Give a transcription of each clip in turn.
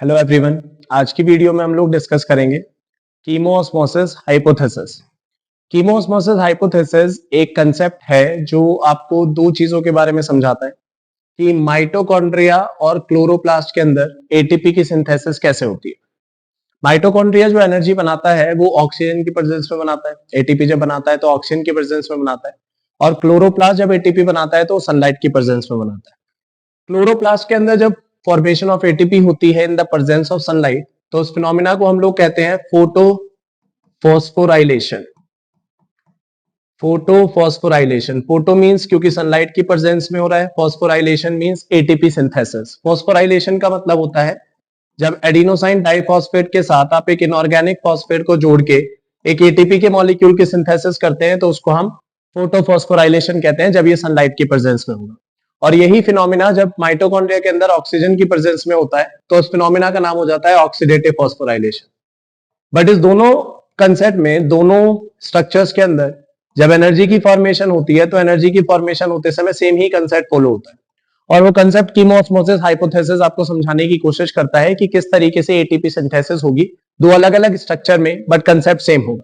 Hello everyone. आज की video में हम लोग डिस्कस करेंगे कीमोऑस्मोसिस हाइपोथेसिस। कीमोऑस्मोसिस हाइपोथेसिस एक कंसेप्ट है जो आपको दो चीजों के बारे में समझाता है कि माइटोकॉन्ड्रिया और क्लोरोप्लास्ट के अंदर एटीपी की सिंथेसिस कैसे होती है। माइटोकॉन्ड्रिया जो एनर्जी बनाता है वो ऑक्सीजन की प्रेजेंस में बनाता है। एटीपी जब बनाता है तो ऑक्सीजन की प्रेजेंस में बनाता है, और क्लोरोप्लास्ट जब एटीपी बनाता है तो सनलाइट की प्रेजेंस में बनाता है। क्लोरोप्लास्ट के अंदर जब फॉर्मेशन ऑफ एटीपी होती है in the presence of sunlight, तो उस फिनोमिना को हम लोग कहते हैं फोटोफॉस्फोराइलेशन। फोटोफॉस्फोराइलेशन, फोटो मींस क्योंकि सनलाइट की प्रेजेंस में हो रहा है, phosphorylation means ATP synthesis. Phosphorylation का मतलब होता है जब एडिनोसाइन डाइफॉस्फेट के साथ आप एक इनऑर्गेनिक फॉस्फेट को जोड़ के एक एटीपी के मॉलिक्यूल की सिंथेसिस करते हैं तो उसको हम फोटोफॉस्फोराइलेशन कहते हैं, जब ये सनलाइट की प्रेजेंस में होगा। और यही फिनोमिना जब माइटोकॉन्ड्रिया के अंदर ऑक्सीजन की प्रेजेंस में होता है तो उस फिनोमिना का नाम हो जाता है ऑक्सीडेटिव फॉस्फोराइलेशन। बट इस दोनों कंसेप्ट में, दोनों स्ट्रक्चर्स के अंदर जब एनर्जी की फॉर्मेशन होती है तो एनर्जी की फॉर्मेशन होते समय सेम ही कंसेप्ट फॉलो होता है। और वो कंसेप्ट कीमोऑस्मोसिस हाइपोथेसिस आपको समझाने की कोशिश करता है कि किस तरीके से एटीपी सिंथेसिस होगी दो अलग अलग स्ट्रक्चर में, बट कंसेप्ट सेम होगा।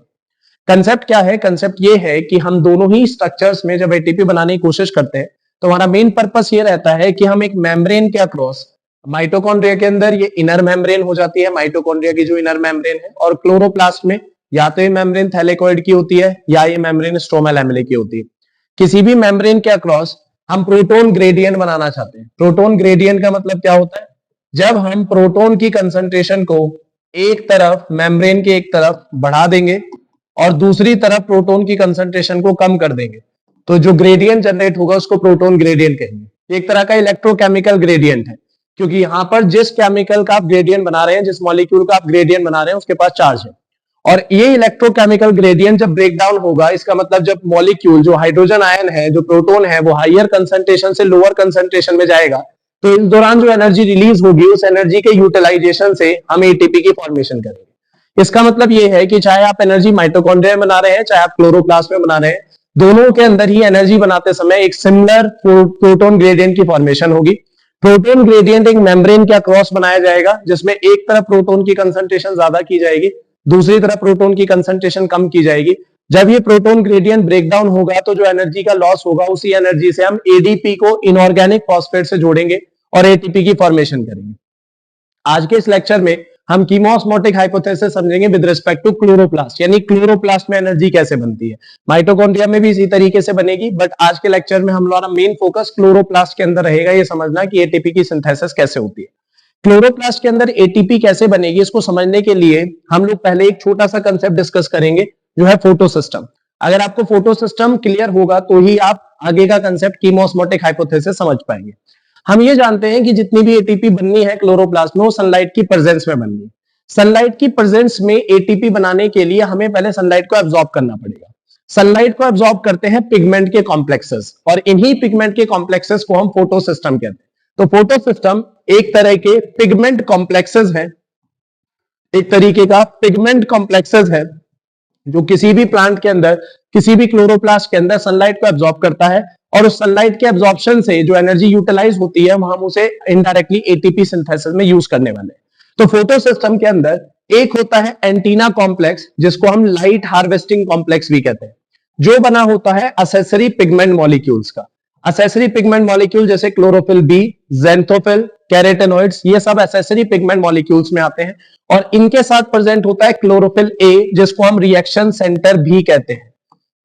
कंसेप्ट क्या है? कंसेप्ट ये है कि हम दोनों ही स्ट्रक्चर्स में जब एटीपी बनाने की कोशिश करते हैं तो हमारा मेन पर्पस ये रहता है कि हम एक मेम्ब्रेन के अक्रॉस, माइटोकॉन्ड्रिया के अंदर ये इनर मेम्ब्रेन हो जाती है, माइटोकॉन्ड्रिया की जो इनर मेम्ब्रेन है, और क्लोरोप्लास्ट में या तो ये मेम्ब्रेन थैलेकॉइड की होती है या ये मेम्ब्रेन स्ट्रोमा लैमेले की होती है। किसी भी मेम्ब्रेन के अक्रॉस हम प्रोटोन ग्रेडियंट बनाना चाहते हैं। प्रोटोन ग्रेडियंट का मतलब क्या होता है? जब हम प्रोटोन की कंसंट्रेशन को एक तरफ, मेम्ब्रेन के एक तरफ बढ़ा देंगे और दूसरी तरफ प्रोटोन की कंसंट्रेशन को कम कर देंगे तो जो ग्रेडियंट जनरेट होगा उसको प्रोटोन ग्रेडियंट कहेंगे। एक तरह का इलेक्ट्रोकेमिकल ग्रेडियंट है, क्योंकि यहां पर जिस केमिकल का आप ग्रेडियंट बना रहे हैं, जिस मॉलिक्यूल का आप ग्रेडियंट बना रहे हैं, उसके पास चार्ज है। और ये इलेक्ट्रोकेमिकल ग्रेडियंट जब ब्रेक डाउन होगा, इसका मतलब जब मॉलिक्यूल जो हाइड्रोजन आयन है, जो प्रोटोन है, वो हायर कंसंट्रेशन से लोअर कंसंट्रेशन में जाएगा, तो इस दौरान जो एनर्जी रिलीज होगी उस एनर्जी के यूटिलाइजेशन से हम एटीपी की फॉर्मेशन करेंगे। इसका मतलब ये है कि चाहे आप एनर्जी माइटोकॉन्ड्रिया में बना रहे हैं, चाहे आप क्लोरोप्लास्ट में बना रहे हैं, दोनों के अंदर ही एनर्जी बनाते समय एक सिमिलर प्रोटोन ग्रेडियंट की फॉर्मेशन होगी। प्रोटोन ग्रेडियंट एक मेम्ब्रेन के अक्रॉस बनाया जाएगा, जिसमें एक तरफ प्रोटोन की कंसंट्रेशन ज्यादा की जाएगी, दूसरी तरफ प्रोटोन की कंसंट्रेशन कम की जाएगी। जब ये प्रोटोन ग्रेडियंट ब्रेक डाउन होगा तो जो एनर्जी का लॉस होगा उसी एनर्जी से हम एडीपी को इनऑर्गेनिक फॉस्फेट से जोड़ेंगे और एटीपी की फॉर्मेशन करेंगे। आज के इस लेक्चर में हम कीमोऑस्मोटिक हाइपोथेसिस समझेंगे विद रिस्पेक्ट टू क्लोरोप्लास्ट, यानी क्लोरोप्लास्ट में एनर्जी कैसे बनती है। माइटोकॉन्ड्रिया में भी इसी तरीके से बनेगी, बट आज के लेक्चर में हमारा मेन फोकस क्लोरोप्लास्ट के अंदर रहेगा, ये समझना कि एटीपी की सिंथेसिस कैसे होती है। क्लोरोप्लास्ट के अंदर एटीपी कैसे बनेगी, इसको समझने के लिए हम लोग पहले एक छोटा सा कंसेप्ट डिस्कस करेंगे जो है फोटोसिस्टम। अगर आपको फोटोसिस्टम क्लियर होगा तो ही आप आगे का कंसेप्ट कीमोऑस्मोटिक हाइपोथेसिस समझ पाएंगे। हम ये जानते हैं कि जितनी भी एटीपी बननी है क्लोरोप्लास्ट में, वो सनलाइट की प्रेजेंस में बननी है। सनलाइट की प्रेजेंस में एटीपी बनाने के लिए हमें पहले सनलाइट को एब्जॉर्ब करना पड़ेगा। सनलाइट को एब्जॉर्ब करते हैं पिगमेंट के कॉम्प्लेक्सेस, और इन्हीं पिगमेंट के कॉम्प्लेक्सेस को हम फोटोसिस्टम कहते हैं। तो फोटोसिस्टम एक तरह के पिगमेंट कॉम्प्लेक्सेस हैं, एक तरीके का पिगमेंट कॉम्प्लेक्सेस है जो किसी भी प्लांट के अंदर, किसी भी क्लोरोप्लास्ट के अंदर सनलाइट को एब्जॉर्ब करता है, और उस सनलाइट के एब्जॉर्प्शन से जो एनर्जी यूटिलाइज होती है हम उसे इनडायरेक्टली एटीपी सिंथेसिस में यूज करने वाले हैं। तो फोटोसिस्टम के अंदर एक होता है एंटीना कॉम्प्लेक्स, जिसको हम लाइट हार्वेस्टिंग कॉम्प्लेक्स भी कहते हैं, जो बना होता है असेसरी पिगमेंट मॉलिक्यूल्स का। असेसरी पिगमेंट मॉलिक्यूल जैसे क्लोरोफिल बी, ज़ैंथोफिल, कैरोटेनॉइड्स, ये सब एसेसरी पिगमेंट मॉलिक्यूल्स में आते हैं। और इनके साथ प्रेजेंट होता है क्लोरोफिल ए, जिसको हम रिएक्शन सेंटर भी कहते हैं।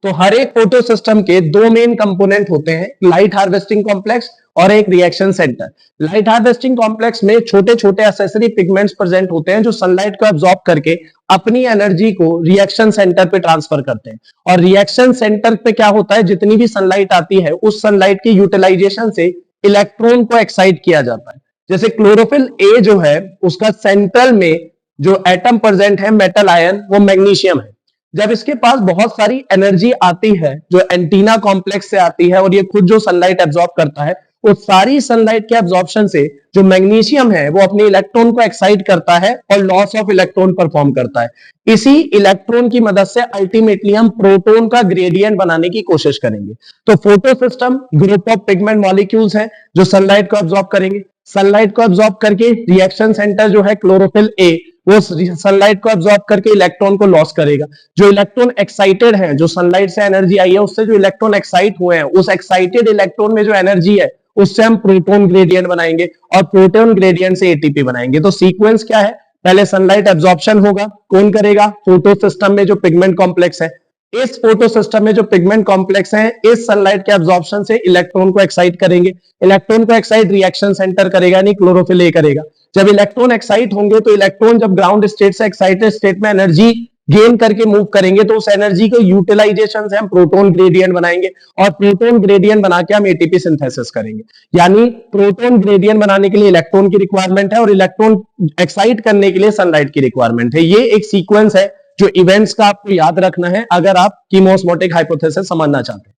तो हर एक फोटोसिस्टम के दो मेन कंपोनेंट होते हैं, लाइट हार्वेस्टिंग कॉम्प्लेक्स और एक reaction centre. Light harvesting complex में छोटे छोटे एसेसरी पिगमेंट्स प्रेजेंट होते हैं जो सनलाइट को एब्जॉर्ब करके अपनी एनर्जी को रिएक्शन सेंटर पे ट्रांसफर करते हैं। और रिएक्शन सेंटर पे क्या होता है, जितनी भी सनलाइट आती है उस सनलाइट की यूटिलाइजेशन से इलेक्ट्रॉन को एक्साइट किया जाता है। जैसे क्लोरोफिल ए जो है उसका सेंट्रल में जो एटम प्रेजेंट है, मेटल आयन, वो मैग्नीशियम है। जब इसके पास बहुत सारी एनर्जी आती है जो एंटीना कॉम्प्लेक्स से आती है, और ये खुद जो सनलाइट एब्जॉर्ब करता है, उस सारी सनलाइट के एब्जॉर्प्शन से जो मैग्नीशियम है वो अपने इलेक्ट्रॉन को एक्साइट करता है और लॉस ऑफ इलेक्ट्रॉन परफॉर्म करता है। इसी इलेक्ट्रॉन की मदद से अल्टीमेटली हम प्रोटॉन का ग्रेडियंट बनाने की कोशिश करेंगे। तो photosystem group of pigment molecules हैं जो सनलाइट को एब्जॉर्ब करेंगे। सनलाइट को एब्जॉर्ब करके रिएक्शन सेंटर जो है क्लोरोफिल ए, वो सनलाइट को एब्जॉर्ब करके इलेक्ट्रॉन को लॉस करेगा। जो इलेक्ट्रॉन एक्साइटेड है, जो सनलाइट से एनर्जी आई है उससे जो इलेक्ट्रॉन एक्साइट हुए हैं, उस एक्साइटेड इलेक्ट्रॉन में जो एनर्जी है उससे हम प्रोटॉन ग्रेडियंट बनाएंगे और प्रोटॉन ग्रेडियंट से एटीपी बनाएंगे। तो सीक्वेंस क्या है, पहले सनलाइट एब्जॉर्प्शन होगा, कौन करेगा, फोटो सिस्टम में जो पिगमेंट कॉम्प्लेक्स है, इस फोटो सिस्टम में जो पिगमेंट कॉम्प्लेक्स है इस सनलाइट के एब्जॉर्प्शन से इलेक्ट्रॉन को एक्साइट करेंगे, इलेक्ट्रॉन को एक्साइट रिएक्शन सेंटर करेगा यानी क्लोरोफिल ए करेगा। जब इलेक्ट्रॉन एक्साइट होंगे तो इलेक्ट्रॉन जब ग्राउंड स्टेट से एक्साइटेड स्टेट में एनर्जी गेन करके मूव करेंगे तो उस एनर्जी के यूटिलाइजेशन से हम प्रोटॉन ग्रेडियंट बनाएंगे और प्रोटॉन ग्रेडियंट बना के हम एटीपी सिंथेसिस करेंगे। यानी प्रोटॉन ग्रेडियंट बनाने के लिए इलेक्ट्रॉन की रिक्वायरमेंट है और इलेक्ट्रॉन एक्साइट करने के लिए सनलाइट की रिक्वायरमेंट है। ये एक सीक्वेंस है जो इवेंट्स का आपको याद रखना है अगर आप कीमोस्मोटिक हाइपोथेसिस समझना चाहते हैं।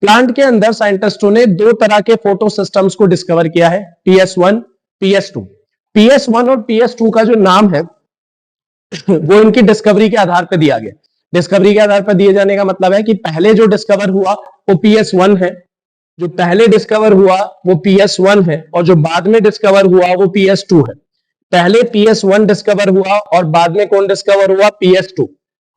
प्लांट के अंदर साइंटिस्टों ने दो तरह के फोटो सिस्टम्स को डिस्कवर किया है, PS1, PS2। PS1 और PS2 का जो नाम है वो इनकी डिस्कवरी के आधार पर दिया गया। डिस्कवरी के आधार पर दिए जाने का मतलब है कि पहले जो डिस्कवर हुआ वो PS1 है, जो पहले डिस्कवर हुआ वो PS1 है और जो बाद में डिस्कवर हुआ वो PS2 है। पहले PS1 डिस्कवर हुआ और बाद में कौन डिस्कवर हुआ, PS2।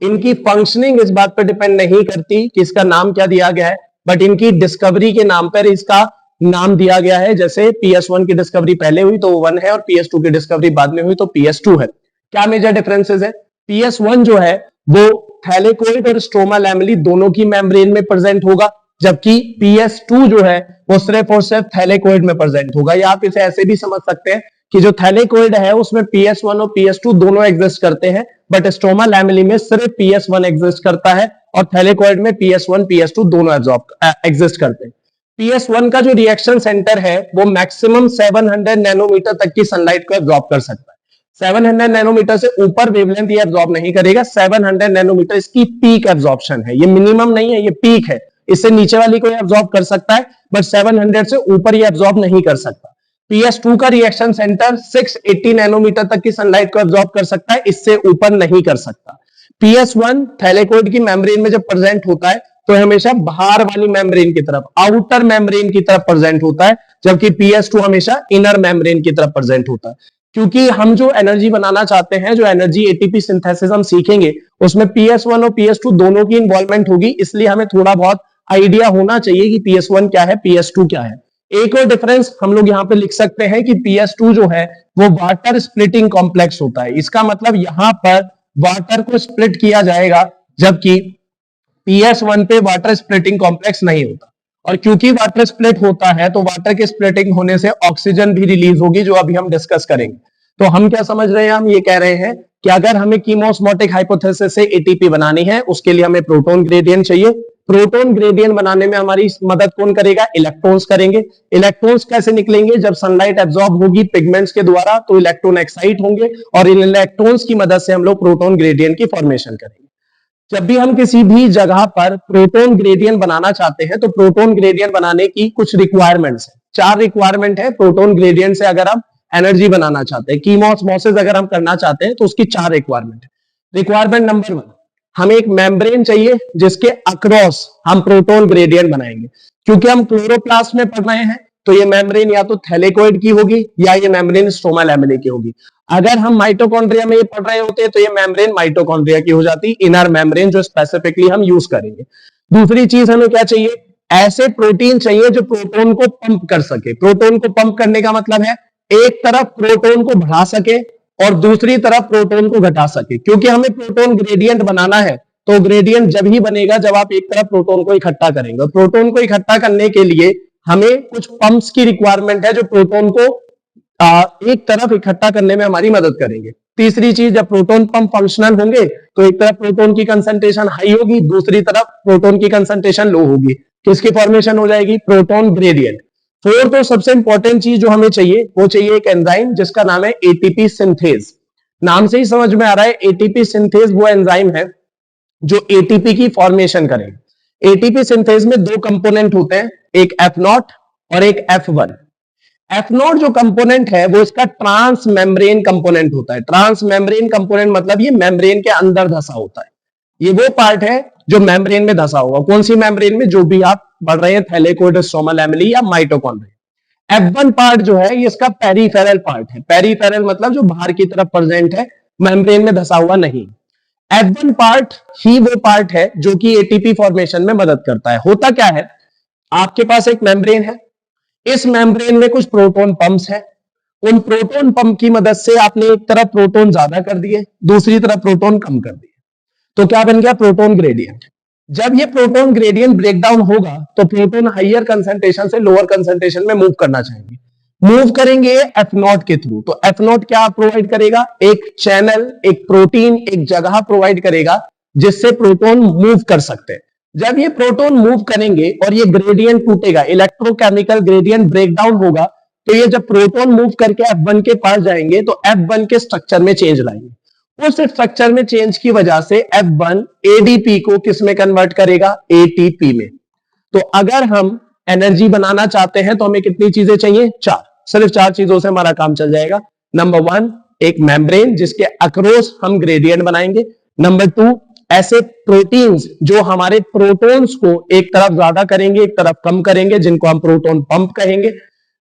इनकी फंक्शनिंग इस बात पर डिपेंड नहीं करती कि इसका नाम क्या दिया गया है, बट इनकी डिस्कवरी के नाम पर इसका नाम दिया गया है। जैसे PS1 की डिस्कवरी पहले हुई तो वो 1 है और PS2 की डिस्कवरी बाद में हुई तो PS2 है। क्या मेजर डिफरेंसेस है, PS1 जो है वो थैलेकोइड और स्ट्रोमा लैमेली दोनों की मेम्ब्रेन में प्रेजेंट होगा, जबकि PS2 जो है वो सिर्फ और सिर्फ थैलेकोइड में प्रेजेंट होगा। या आप इसे ऐसे भी समझ सकते हैं कि जो थैलेकोइड है उसमें PS1 और PS2 दोनों एग्जिस्ट करते हैं, बट स्ट्रोमा लैमेली में सिर्फ PS1 एग्जिस्ट करता है और थैलेकोइड में PS1 PS2 दोनों एग्जिस्ट करते हैं। PS1 का जो रिएक्शन सेंटर है वो मैक्सिमम 700 नैनोमीटर तक की सनलाइट को एब्जॉर्ब कर सकता है। 700 नैनोमीटर से ऊपर वेवलेंथ ये एब्जॉर्ब नहीं करेगा। 700 नैनोमीटर इसकी पीक एब्जॉर्प्शन है, ये मिनिमम नहीं है, ये पीक है। इससे नीचे वाली को एब्जॉर्ब कर सकता है बट 700 से ऊपर ये एब्जॉर्ब नहीं कर सकता। PS2 का रिएक्शन सेंटर 680 नैनोमीटर तक की सनलाइट को एब्जॉर्ब कर सकता है, इससे ऊपर नहीं कर सकता। PS1 थैलेकोइड की मेम्ब्रेन में जब प्रेजेंट होता है तो हमेशा बाहर वाली मेम्ब्रेन की तरफ, आउटर मेम्ब्रेन की तरफ प्रेजेंट होता है, जबकि PS2 हमेशा इनर मेम्ब्रेन की तरफ प्रेजेंट होता है। क्योंकि हम जो एनर्जी बनाना चाहते हैं, जो एनर्जी एटीपी सिंथेसिस हम सीखेंगे उसमें PS1 और PS2 दोनों की इन्वॉल्वमेंट होगी, इसलिए हमें थोड़ा बहुत आइडिया होना चाहिए कि PS1 क्या है, PS2 क्या है। एक और डिफरेंस हम लोग यहाँ पे लिख सकते हैं कि PS2 जो है वो वाटर स्प्लिटिंग कॉम्प्लेक्स होता है। इसका मतलब यहां पर वाटर को स्प्लिट किया जाएगा, जबकि PS1 पे वाटर स्प्लिटिंग कॉम्प्लेक्स नहीं होता। और क्योंकि वाटर स्प्लिट होता है तो वाटर के स्प्लिटिंग होने से ऑक्सीजन भी रिलीज होगी, जो अभी हम डिस्कस करेंगे। तो हम क्या समझ रहे हैं, हम ये कह रहे हैं कि अगर हमें कीमोस्मोटिक हाइपोथेसिस से एटीपी बनानी है उसके लिए हमें प्रोटॉन ग्रेडियंट चाहिए। प्रोटॉन ग्रेडियंट बनाने में हमारी मदद कौन करेगा, इलेक्ट्रॉन्स करेंगे। इलेक्ट्रॉन्स कैसे निकलेंगे, जब सनलाइट एब्जॉर्ब होगी पिगमेंट्स के द्वारा तो इलेक्ट्रॉन एक्साइट होंगे और इन इलेक्ट्रॉन्स की मदद से हम लोग प्रोटॉन ग्रेडियंट की फॉर्मेशन करेंगे। जब भी हम किसी भी जगह पर प्रोटॉन ग्रेडियंट बनाना चाहते हैं तो प्रोटॉन ग्रेडियंट बनाने की कुछ रिक्वायरमेंट्स है। 4 रिक्वायरमेंट है प्रोटॉन ग्रेडियंट से अगर हम एनर्जी बनाना चाहते हैं, कीमोस्मोसिस अगर हम करना चाहते हैं तो उसकी 4 रिक्वायरमेंट है। रिक्वायरमेंट नंबर 1, हमें एक मेम्ब्रेन चाहिए जिसके अक्रॉस हम प्रोटॉन ग्रेडियंट बनाएंगे। क्योंकि हम क्लोरोप्लास्ट में पढ़ रहे हैं तो ये मेम्ब्रेन या तो थैलेकोइड की होगी या ये मेम्ब्रेन स्ट्रोमा लैमेली की होगी। अगर हम माइटोकॉन्ड्रिया में ये पढ़ रहे होते तो ये मेम्ब्रेन माइटोकॉन्ड्रिया की हो जाती, इनर मेम्ब्रेन जो स्पेसिफिकली हम यूज करेंगे। दूसरी चीज हमें क्या चाहिए, ऐसे प्रोटीन चाहिए जो प्रोटॉन को पंप कर सके। प्रोटॉन को पंप करने का मतलब है एक तरफ प्रोटॉन को बढ़ा सके और दूसरी तरफ प्रोटॉन को घटा सके। क्योंकि हमें प्रोटॉन ग्रेडियंट बनाना है तो ग्रेडियंट जब ही बनेगा जब आप एक तरफ प्रोटॉन को इकट्ठा करेंगे। प्रोटॉन को इकट्ठा करने के लिए हमें कुछ पंप्स की रिक्वायरमेंट है जो प्रोटॉन को एक तरफ इकट्ठा करने में हमारी मदद करेंगे। तीसरी चीज, जब प्रोटॉन पंप फंक्शनल होंगे तो एक तरफ प्रोटॉन की कंसंट्रेशन हाई होगी, दूसरी तरफ प्रोटॉन की कंसंट्रेशन लो होगी। किसकी फॉर्मेशन हो जाएगी, प्रोटॉन ग्रेडियंट। फोर्थ और सबसे इंपॉर्टेंट चीज जो हमें चाहिए वो चाहिए एक एंजाइम जिसका नाम है एटीपी सिंथेज। नाम से ही समझ में आ रहा है एटीपी सिंथेज वो एंजाइम है जो एटीपी की फॉर्मेशन करेगा। एटीपी सिंथेज में 2 कंपोनेंट होते हैं, एक F0 और एक F1। F0 जो कंपोनेंट है वो इसका ट्रांस मेम्ब्रेन कंपोनेंट होता है। ट्रांस मेम्ब्रेन कंपोनेंट मतलब ये मेम्ब्रेन के अंदर धसा होता है। ये वो पार्ट है जो मेम्ब्रेन में धसा होगा। कौन सी मेम्ब्रेन में, जो भी आप पढ़ रहे हैं, थैलेकोइड, स्ट्रोमा लैमेली या माइटोकॉन्ड्रिया। F1 पार्ट जो है ये इसका पेरिफेरल पार्ट है। पेरिफेरल मतलब जो बाहर की तरफ प्रेजेंट है, मेम्ब्रेन में धसा हुआ नहीं। F1 पार्ट ही वो पार्ट है जो कि एटीपी फॉर्मेशन में मदद करता है। होता क्या है, आपके पास एक मेम्ब्रेन है, इस मेम्ब्रेन में कुछ प्रोटोन पंप्स हैं, उन प्रोटोन पंप की मदद से आपने एक तरफ प्रोटोन ज्यादा कर दिए, दूसरी तरफ प्रोटोन कम कर दिए, तो क्या बन गया, प्रोटोन ग्रेडियंट। जब ये प्रोटोन ग्रेडियंट ब्रेकडाउन होगा तो प्रोटोन हाइयर कंसंट्रेशन से लोअर कंसंट्रेशन में मूव करना चाहेंगे, मूव करेंगे एफ नॉट के थ्रू। तो एफ नॉट क्या प्रोवाइड करेगा, एक चैनल, एक प्रोटीन, एक जगह प्रोवाइड करेगा जिससे प्रोटोन मूव कर सकते हैं। जब ये प्रोटोन मूव करेंगे और ये ग्रेडियंट टूटेगा, इलेक्ट्रोकेमिकल ग्रेडियंट ब्रेकडाउन होगा, तो ये जब प्रोटोन मूव करके F1 के पास जाएंगे तो F1 के स्ट्रक्चर में चेंज लाएंगे। उस स्ट्रक्चर में चेंज की वजह से F1 ADP को किस में कन्वर्ट करेगा, ATP में। तो अगर हम एनर्जी बनाना चाहते हैं तो हमें कितनी चीजें चाहिए, चार, सिर्फ चार चीजों से हमारा काम चल जाएगा। नंबर 1 एक मेम्ब्रेन जिसके अक्रॉस हम ग्रेडियंट बनाएंगे। नंबर 2 ऐसे प्रोटीन्स जो हमारे प्रोटॉन्स को एक तरफ ज्यादा करेंगे एक तरफ कम करेंगे, जिनको हम प्रोटॉन पंप कहेंगे।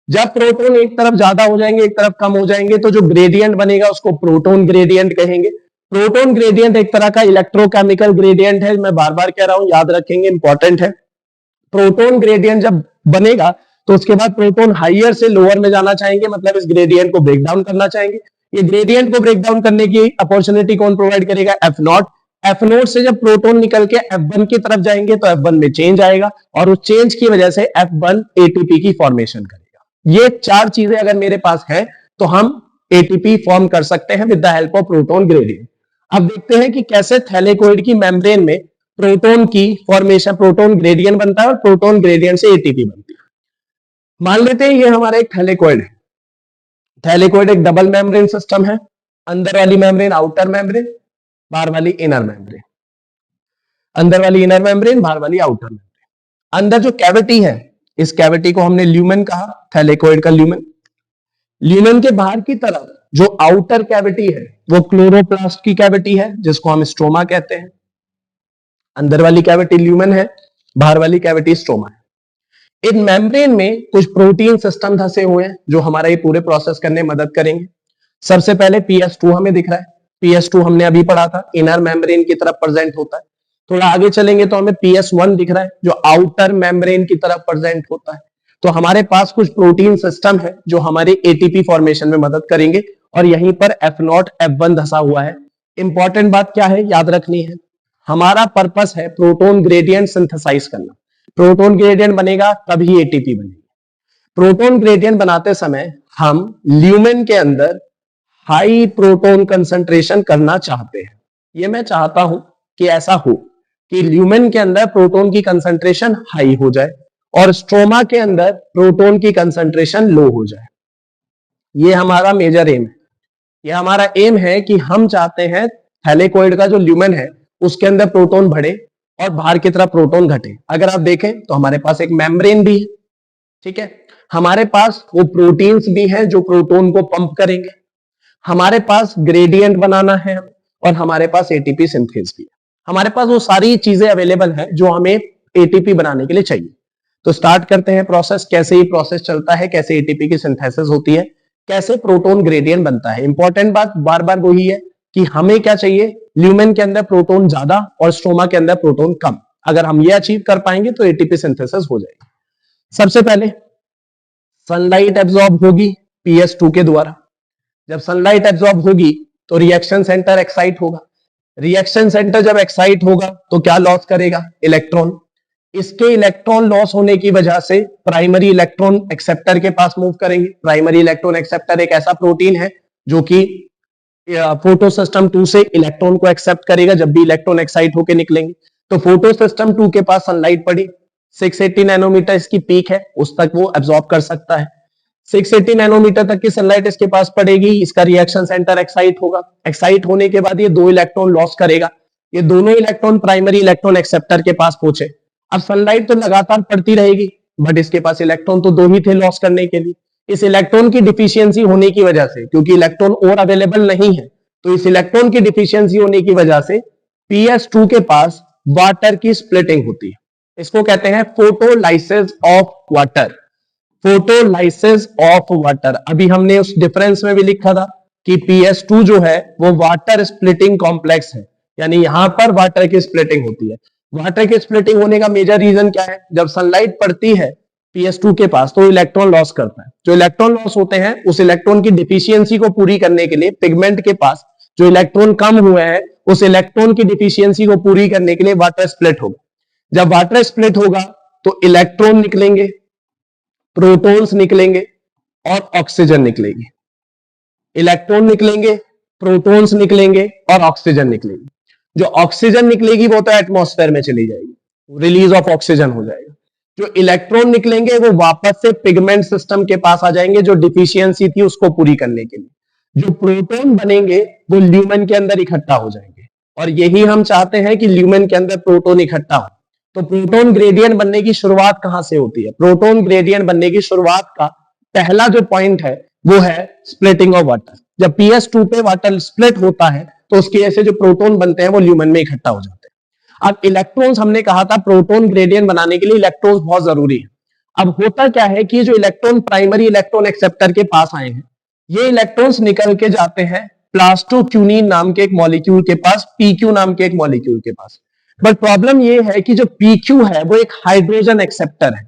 जब प्रोटॉन एक तरफ ज्यादा हो जाएंगे एक तरफ कम हो जाएंगे तो जो ग्रेडियंट बनेगा उसको प्रोटॉन ग्रेडियंट कहेंगे। प्रोटॉन ग्रेडियंट एक तरह का इलेक्ट्रोकेमिकल ग्रेडियंट है, मैं बार बार कह रहा हूं, याद रखेंगे, इंपॉर्टेंट है। प्रोटॉन ग्रेडियंट जब बनेगा तो उसके बाद प्रोटॉन हाइयर से लोअर में जाना चाहेंगे, मतलब इस ग्रेडियंट को ब्रेक डाउन करना चाहेंगे। ये ग्रेडियंट को ब्रेक डाउन करने की अपॉर्चुनिटी कौन प्रोवाइड करेगा, एफ नॉट। एफ नोट से जब प्रोटॉन निकल के F1 की तरफ जाएंगे तो F1 में चेंज आएगा और उस चेंज की वजह से F1 ATP की फॉर्मेशन करेगा। ये चार चीजें अगर मेरे पास है तो हम ATP फॉर्म कर सकते हैं with the help of proton gradient. अब देखते हैं कि कैसे थैलेकोइड की मेम्ब्रेन में प्रोटॉन की फॉर्मेशन, प्रोटॉन ग्रेडियंट बनता है और प्रोटॉन ग्रेडियंट से ATP बनती है। मान लेते हैं ये हमारा एक थैलेकोइड है। थैलेकोइड एक डबल मेम्ब्रेन सिस्टम है, अंदर वाली मेम्ब्रेन आउटर मेम्ब्रेन, बाहर वाली इनर मेम्ब्रेन, अंदर वाली इनर मेम्ब्रेन, बाहर वाली आउटर मेम्ब्रेन। अंदर जो कैविटी है, इस कैविटी को हमने ल्यूमेन कहा, थैलेकोइड का ल्यूमेन। ल्यूमेन के बाहर की तरफ जो आउटर कैविटी है वो क्लोरोप्लास्ट की कैविटी है जिसको हम स्ट्रोमा कहते हैं। अंदर वाली कैविटी ल्यूमेन है, बाहर वाली कैविटी स्ट्रोमा है। इन मेम्ब्रेन में कुछ प्रोटीन सिस्टम धसे हुए हैं जो हमारा ये पूरे प्रोसेस करने में मदद करेंगे। सबसे पहले PS2 हमें दिख रहा है, PS2 हमने अभी पढ़ा था, इनर मेम्ब्रेन की तरफ प्रेजेंट होता है। थोड़ा आगे चलेंगे तो हमें PS1 दिख रहा है जो आउटर मेम्ब्रेन की तरफ प्रेजेंट होता है। तो हमारे पास कुछ प्रोटीन सिस्टम है जो हमारे ATP फॉर्मेशन में मदद करेंगे और यहीं पर F0 F1 धसा हुआ है। इंपॉर्टेंट बात क्या है, याद रखनी है, हमारा पर्पस है प्रोटोन ग्रेडियंट सिंथेसाइज करना। प्रोटोन ग्रेडियंट बनेगा तभी ATP बनेगी। प्रोटोन ग्रेडियंट बनाते समय हम ल्यूमेन के अंदर हाई प्रोटोन कंसंट्रेशन करना चाहते हैं। ये मैं चाहता हूं कि ऐसा हो कि ल्यूमेन के अंदर प्रोटोन की कंसंट्रेशन हाई हो जाए और स्ट्रोमा के अंदर प्रोटोन की कंसंट्रेशन लो हो जाए। ये हमारा मेजर एम है। ये हमारा एम है कि हम चाहते हैं थैलेकोइड का जो ल्यूमेन है उसके अंदर प्रोटोन बढ़े और बाहर की तरफ प्रोटोन घटे। अगर आप देखें तो हमारे पास एक मेम्ब्रेन भी है, ठीक है, हमारे पास वो प्रोटीन्स भी हैं जो प्रोटोन को पंप करेंगे, हमारे पास ग्रेडियंट बनाना है और हमारे पास ATP सिंथेस भी है। हमारे पास वो सारी चीजें अवेलेबल हैं जो हमें ATP बनाने के लिए चाहिए। तो स्टार्ट करते हैं प्रोसेस, कैसे ये प्रोसेस चलता है, कैसे ATP की सिंथेसिस होती है, कैसे प्रोटोन ग्रेडियंट बनता है। इंपॉर्टेंट बात बार बार वही है कि हमें क्या चाहिए, ल्यूमेन के अंदर प्रोटोन ज्यादा और स्ट्रोमा के अंदर प्रोटोन कम। अगर हम ये अचीव कर पाएंगे तो ATP सिंथेसिस हो जाएगी। सबसे पहले सनलाइट एब्जॉर्ब होगी PS2 के द्वारा। जब सनलाइट एब्जॉर्ब होगी तो रिएक्शन सेंटर एक्साइट होगा। रिएक्शन सेंटर जब एक्साइट होगा तो क्या लॉस करेगा, इलेक्ट्रॉन। इसके इलेक्ट्रॉन लॉस होने की वजह से प्राइमरी इलेक्ट्रॉन एक्सेप्टर के पास मूव करेंगे। प्राइमरी इलेक्ट्रॉन एक्सेप्टर एक ऐसा प्रोटीन है जो कि फोटो सिस्टम 2 से इलेक्ट्रॉन को एक्सेप्ट करेगा जब भी इलेक्ट्रॉन एक्साइट होकर निकलेंगे। तो फोटो सिस्टम 2 के पास सनलाइट पड़ी, 680 नैनोमीटर इसकी पीक है, उस तक वो एब्जॉर्ब कर सकता है। 680 नैनोमीटर तक की सनलाइट इसके पास पड़ेगी, इसका रिएक्शन सेंटर एक्साइट होगा। एक्साइट होने के बाद ये 2 इलेक्ट्रॉन लॉस करेगा। ये दोनों इलेक्ट्रॉन प्राइमरी इलेक्ट्रॉन एक्सेप्टर के पास पहुंचे। अब सनलाइट तो लगातार पड़ती रहेगी बट इसके पास इलेक्ट्रॉन तो 2 ही थे लॉस करने के लिए। इस इलेक्ट्रॉन की डिफिशियंसी होने की वजह से, क्योंकि इलेक्ट्रॉन और अवेलेबल नहीं है, तो इस इलेक्ट्रॉन की डिफिशियंसी होने की वजह से PS2 के पास वाटर की स्प्लिटिंग होती है। इसको कहते हैं photolysis of water. Photolysis of water, अभी हमने उस डिफरेंस में भी लिखा था कि PS2 जो है वो वाटर स्प्लिटिंग कॉम्प्लेक्स है, यानी यहां पर वाटर की स्प्लिटिंग होती है। वाटर की स्प्लिटिंग होने का मेजर रीजन क्या है, जब सनलाइट पड़ती है PS2 के पास तो इलेक्ट्रॉन लॉस करता है। जो इलेक्ट्रॉन लॉस होते हैं उस इलेक्ट्रॉन की डिफिशियंसी को पूरी करने के लिए पिगमेंट के पास जो इलेक्ट्रॉन कम हुए हैं उस इलेक्ट्रॉन की डिफिशियंसी को पूरी करने के लिए वाटर स्प्लिट होगा। जब वाटर स्प्लिट होगा तो इलेक्ट्रॉन निकलेंगे, प्रोटॉन्स निकलेंगे और ऑक्सीजन निकलेगी। इलेक्ट्रॉन निकलेंगे, प्रोटॉन्स निकलेंगे और ऑक्सीजन निकलेगी। जो ऑक्सीजन निकलेगी वो तो एटमॉस्फेयर में चली जाएगी, रिलीज ऑफ ऑक्सीजन हो जाएगा। जो इलेक्ट्रॉन निकलेंगे वो वापस से पिगमेंट सिस्टम के पास आ जाएंगे जो डिफिशियंसी थी उसको पूरी करने के लिए। जो प्रोटॉन बनेंगे वो ल्यूमेन के अंदर इकट्ठा हो जाएंगे और यही हम चाहते हैं कि ल्यूमेन के अंदर प्रोटॉन इकट्ठा हो। तो प्रोटॉन ग्रेडियंट बनने की शुरुआत कहां से होती है? प्रोटॉन ग्रेडियंट बनने की शुरुआत का पहला जो पॉइंट है वो है स्प्लिटिंग ऑफ वाटर। जब PS2 पे वाटर स्प्लिट होता है तो उसकी वजह से जो प्रोटॉन बनते हैं वो ल्यूमेन में इकट्ठा हो जाते हैं। अब इलेक्ट्रॉन्स, हमने कहा था प्रोटॉन ग्रेडियंट बनाने के लिए इलेक्ट्रॉन्स बहुत जरूरी है। अब होता क्या है कि जो इलेक्ट्रॉन प्राइमरी इलेक्ट्रॉन एक्सेप्टर के पास आए हैं, ये इलेक्ट्रॉन्स निकल के जाते हैं प्लास्टोक्यूनिन नाम के एक मॉलिक्यूल के पास, PQ नाम के एक मॉलिक्यूल के पास। बट प्रॉब्लम ये है कि जो PQ है वो एक हाइड्रोजन एक्सेप्टर है,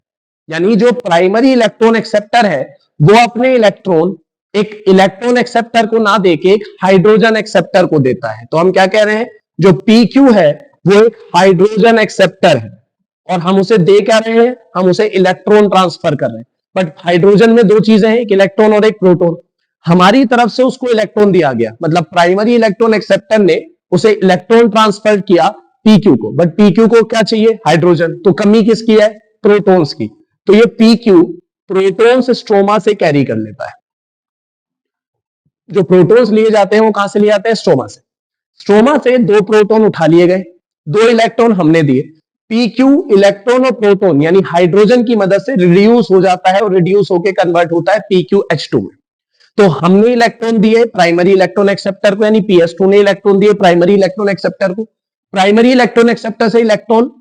यानी जो प्राइमरी इलेक्ट्रॉन एक्सेप्टर है वो अपने इलेक्ट्रॉन एक इलेक्ट्रॉन एक्सेप्टर को ना देके एक हाइड्रोजन एक्सेप्टर को देता है। तो हम क्या कह रहे हैं, जो PQ है वो एक हाइड्रोजन एक्सेप्टर है और हम उसे दे क्या रहे हैं, हम उसे इलेक्ट्रॉन ट्रांसफर कर रहे हैं। बट हाइड्रोजन में दो चीजें हैं, एक इलेक्ट्रॉन और एक प्रोटॉन। हमारी तरफ से उसको इलेक्ट्रॉन दिया गया, मतलब प्राइमरी इलेक्ट्रॉन एक्सेप्टर ने उसे इलेक्ट्रॉन ट्रांसफर किया PQ को, बट PQ को क्या चाहिए, हाइड्रोजन। तो कमी किसकी है, प्रोटॉन्स की। तो ये PQ प्रोटॉन्स स्ट्रोमा से कैरी कर लेता है। जो प्रोटॉन्स लिए जाते हैं वो कहां से लिए जाते हैं, स्ट्रोमा से। स्ट्रोमा से दो प्रोटॉन उठा लिए गए, दो इलेक्ट्रॉन हमने दिए। PQ इलेक्ट्रॉन और प्रोटॉन यानी हाइड्रोजन की मदद से रिड्यूस हो जाता है और रिड्यूस होकर कन्वर्ट होता है PQH2 में। तो हमने इलेक्ट्रॉन दिए प्राइमरी इलेक्ट्रॉन एक्सेप्टर को, यानी PS2 ने इलेक्ट्रॉन दिए प्राइमरी इलेक्ट्रॉन एक्सेप्टर को। प्राइमरी इलेक्ट्रॉन एक्सेप्टर से इलेक्ट्रॉन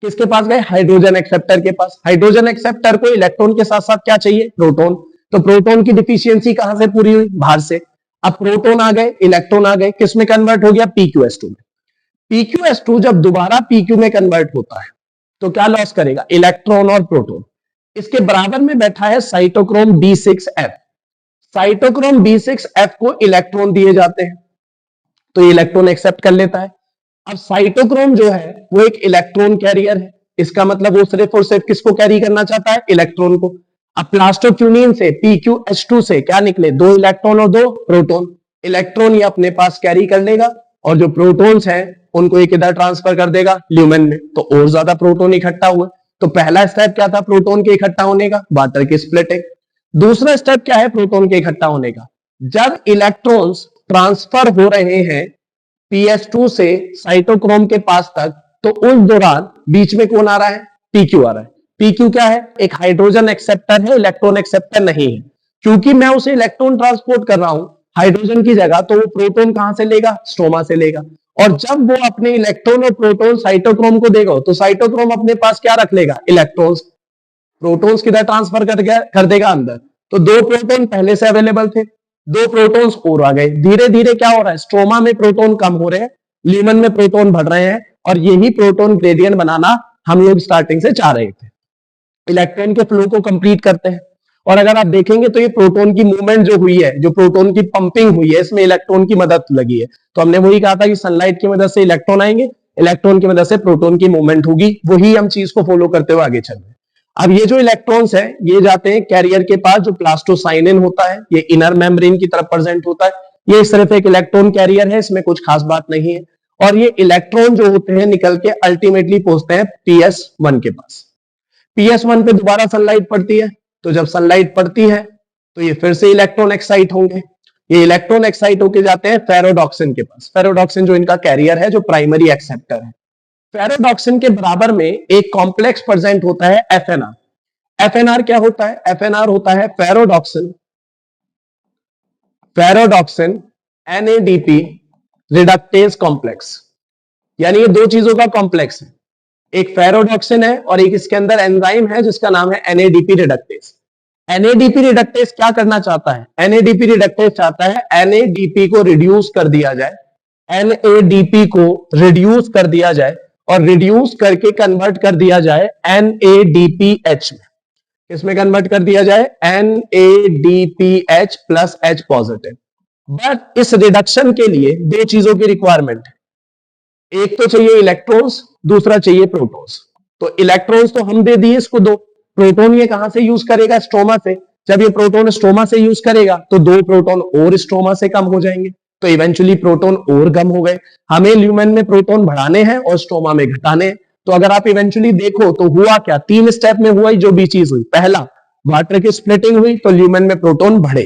किसके पास गए, हाइड्रोजन एक्सेप्टर के पास। हाइड्रोजन एक्सेप्टर को इलेक्ट्रॉन के साथ साथ क्या चाहिए, प्रोटॉन। तो प्रोटॉन की डिफिशियंसी कहां से पूरी हुई, बाहर से। अब प्रोटॉन आ गए, इलेक्ट्रॉन आ गए, किस में कन्वर्ट हो गया, PQS2 में। PQS2 जब दोबारा PQ में कन्वर्ट होता है तो क्या लॉस करेगा, इलेक्ट्रॉन और प्रोटॉन। इसके बराबर में बैठा है साइटोक्रोम B6F। साइटोक्रोम B6F को इलेक्ट्रॉन दिए जाते हैं तो ये इलेक्ट्रॉन एक्सेप्ट कर लेता है। अब साइटोक्रोम जो है वो एक इलेक्ट्रॉन कैरियर है, इसका मतलब वो सिर्फ और सिर्फ किसको कैरी करना चाहता है, इलेक्ट्रॉन को। अब प्लास्टोक्यूनिन से PQH2 से क्या निकले, दो इलेक्ट्रॉन और दो प्रोटॉन। इलेक्ट्रॉन ये अपने पास कैरी कर लेगा और जो प्रोटॉन्स हैं उनको एक इधर ट्रांसफर कर देगा ल्यूमेन में, तो और ज्यादा प्रोटॉन इकट्ठा हुए। तो पहला स्टेप क्या था प्रोटॉन के इकट्ठा होने का, वाटर की स्प्लिटिंग। दूसरा स्टेप क्या है प्रोटॉन के इकट्ठा होने का, जब इलेक्ट्रॉन्स ट्रांसफर हो रहे हैं PS2 से साइटोक्रोम के पास तक, तो उस दौरान बीच में कौन आ रहा है, PQ आ रहा है। PQ क्या है, एक हाइड्रोजन एक्सेप्टर है, इलेक्ट्रॉन एक्सेप्टर नहीं है। क्योंकि मैं उसे इलेक्ट्रॉन ट्रांसपोर्ट कर रहा हूं हाइड्रोजन की जगह, तो वो प्रोटॉन कहां से लेगा, स्ट्रोमा से लेगा। और जब वो अपने इलेक्ट्रॉन और प्रोटॉन साइटोक्रोम को देगा तो साइटोक्रोम अपने पास क्या रख लेगा, इलेक्ट्रॉन्स। प्रोटॉन्स किधर ट्रांसफर कर देगा, अंदर। तो दो प्रोटॉन पहले से अवेलेबल थे, दो प्रोटॉन्स और आ गए। धीरे धीरे क्या हो रहा है, स्ट्रोमा में प्रोटॉन कम हो रहे हैं, ल्यूमेन में प्रोटॉन बढ़ रहे हैं, और यही प्रोटॉन ग्रेडियंट बनाना हम लोग स्टार्टिंग से चाह रहे थे। इलेक्ट्रॉन के फ्लो को कंप्लीट करते हैं। और अगर आप देखेंगे तो ये प्रोटॉन की मूवमेंट जो हुई है, जो प्रोटॉन की पंपिंग हुई है, इसमें इलेक्ट्रॉन की मदद लगी है। तो हमने वही कहा था कि सनलाइट की मदद से इलेक्ट्रॉन आएंगे, इलेक्ट्रॉन की मदद से प्रोटॉन की मूवमेंट होगी। वही हम चीज को फॉलो करते हुए आगे चल रहे हैं। अब ये जो इलेक्ट्रॉन्स है ये जाते हैं कैरियर के पास जो प्लास्टोसाइनिन होता है, ये इनर मेम्ब्रेन की तरफ प्रेजेंट होता है। ये सिर्फ एक इलेक्ट्रॉन कैरियर है, इसमें कुछ खास बात नहीं है। और ये इलेक्ट्रॉन जो होते हैं निकल के अल्टीमेटली पहुंचते हैं PS1 के पास। PS1 पे दोबारा सनलाइट पड़ती है, तो जब सनलाइट पड़ती है तो ये फिर से इलेक्ट्रॉन एक्साइट होंगे। ये इलेक्ट्रॉन एक्साइट होके जाते हैं फेरोडॉक्सिन के पास। फेरोडॉक्सिन जो इनका कैरियर है, जो प्राइमरी एक्सेप्टर है। फेरोडॉक्सिन के बराबर में एक कॉम्प्लेक्स प्रेजेंट होता है FNR। FNR क्या होता है, FNR होता है फेरोडॉक्सिन NADP रिडक्टेज कॉम्प्लेक्स। यानी ये दो चीजों का कॉम्प्लेक्स है, एक फेरोडॉक्सिन है और एक इसके अंदर एंजाइम है जिसका नाम है NADP रिडक्टेज। NADP रिडक्टेज क्या करना चाहता है? NADP रिडक्टेज चाहता है NADP को रिड्यूस कर दिया जाए, NADP को रिड्यूस कर दिया जाए और रिड्यूस करके कन्वर्ट कर दिया जाए NADPH में। किसमें कन्वर्ट कर दिया जाए? NADPH plus H positive. But इस रिडक्शन के लिए दो चीजों की रिक्वायरमेंट है, एक तो चाहिए इलेक्ट्रॉन्स, दूसरा चाहिए प्रोटॉन्स। तो इलेक्ट्रॉन्स तो हम दे दिए इसको दो, प्रोटॉन ये कहां से यूज करेगा? स्ट्रोमा से। जब ये प्रोटॉन स्ट्रोमा से यूज करेगा तो दो प्रोटॉन और स्ट्रोमा से कम हो जाएंगे, तो इवेंचुअली प्रोटॉन और कम हो गए। हमें ल्यूमेन में प्रोटॉन बढ़ाने हैं और स्ट्रोमा में घटाने हैं। तो अगर आप इवेंचुअली देखो तो हुआ क्या, तीन स्टेप में हुआ जो भी चीज हुई। पहला, वाटर की स्प्लिटिंग हुई तो ल्यूमेन में प्रोटॉन बढ़े,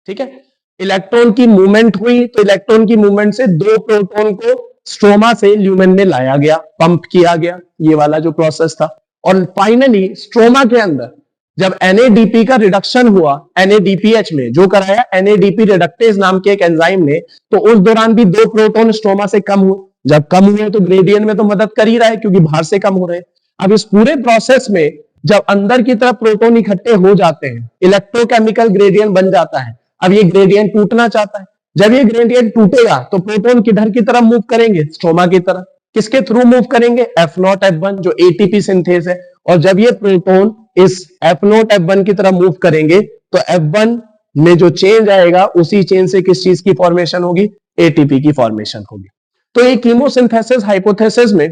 ठीक है। इलेक्ट्रॉन की मूवमेंट हुई तो इलेक्ट्रॉन की मूवमेंट से दो प्रोटॉन को स्ट्रोमा से ल्यूमेन में लाया गया, पंप किया गया, ये वाला जो प्रोसेस था। और फाइनली स्ट्रोमा के अंदर जब NADP का रिडक्शन हुआ NADPH में, जो कराया NADP रिडक्टेज नाम के एक एंजाइम ने, तो उस दौरान भी दो प्रोटॉन स्ट्रोमा से कम हुए। जब कम हुए तो ग्रेडियंट में तो मदद कर ही रहा है क्योंकि बाहर से कम हो रहे हैं। अब इस पूरे प्रोसेस में जब अंदर की तरफ प्रोटॉन इकट्ठे हो जाते हैं, इलेक्ट्रोकेमिकल ग्रेडियंट बन जाता है। अब ये ग्रेडियंट टूटना चाहता है। जब ये ग्रेडियंट टूटेगा तो प्रोटॉन किधर की तरफ मूव करेंगे? स्ट्रोमा की तरफ। किसके थ्रू मूव करेंगे? F0 F1 जो ATP सिंथेज है। और जब ये प्रोटॉन इस F0 F1 की तरफ मूव करेंगे तो F1 में जो चेंज आएगा उसी चेंज से किस चीज की फॉर्मेशन होगी? ATP की फॉर्मेशन होगी। तो ये कीमोसिंथेसिस हाइपोथेसिस में,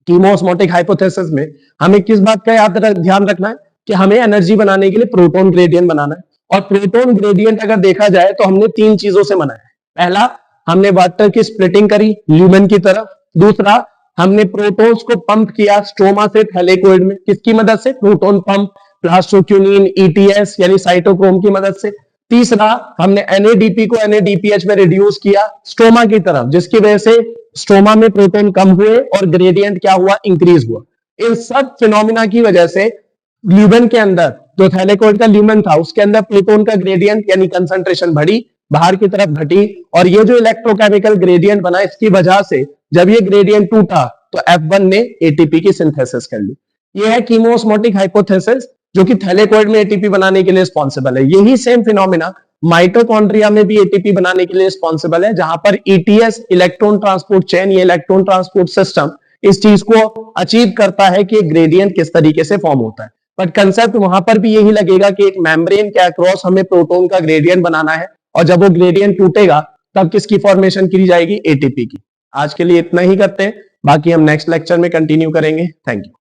कीमोस्मोटिक हाइपोथेसिस में हमें किस बात का ध्यान रखना है कि हमें एनर्जी बनाने के लिए प्रोटॉन ग्रेडियंट बनाना है। और प्रोटॉन ग्रेडियंट अगर देखा जाए तो हमने तीन चीजों से बनाया है। पहला, हमने वाटर की स्प्लिटिंग करी ल्यूमेन की तरफ। दूसरा, हमने प्रोटॉन्स को पंप किया स्ट्रोमा से थैलेकोइड में, किसकी मदद से? प्रोटॉन पंप, प्लास्टोक्यूनिन, ETS यानी साइटोक्रोम की मदद से। तीसरा, हमने NADP को NADPH में रिड्यूस किया स्ट्रोमा की तरफ, जिसकी वजह से स्ट्रोमा में प्रोटॉन कम हुए और ग्रेडियंट क्या हुआ? इंक्रीज हुआ। इन सब फिनोमिना की वजह से ल्यूमेन के अंदर, जो थैलेकोइड का ल्यूमेन था, उसके अंदर प्रोटॉन का ग्रेडियंट यानी कंसंट्रेशन बढ़ी, बाहर की तरफ घटी। और ये जो इलेक्ट्रोकेमिकल ग्रेडियंट बना, इसकी वजह से जब ये ग्रेडियंट टूटा तो F1 ने ATP की सिंथेसिस कर ली। ये है कीमोस्मोटिक हाइपोथेसिस, जो कि थैलेकोइड में ATP बनाने के लिए रिस्पॉन्सिबल है। यही सेम फिनोमिना माइटोकॉन्ड्रिया में भी ATP बनाने के लिए रिस्पॉन्सिबल है, जहां पर ETS इलेक्ट्रॉन ट्रांसपोर्ट चेन, ये इलेक्ट्रॉन ट्रांसपोर्ट सिस्टम इस चीज को अचीव करता है कि ग्रेडियंट किस तरीके से फॉर्म होता है। बट कंसेप्ट वहां पर भी यही लगेगा कि एक मेम्ब्रेन के अक्रॉस हमें प्रोटॉन का ग्रेडियंट बनाना है, और जब वो ग्रेडियंट टूटेगा तब किसकी फॉर्मेशन की जाएगी? ATP की। आज के लिए इतना ही करते हैं, बाकी हम नेक्स्ट लेक्चर में कंटिन्यू करेंगे। Thank you.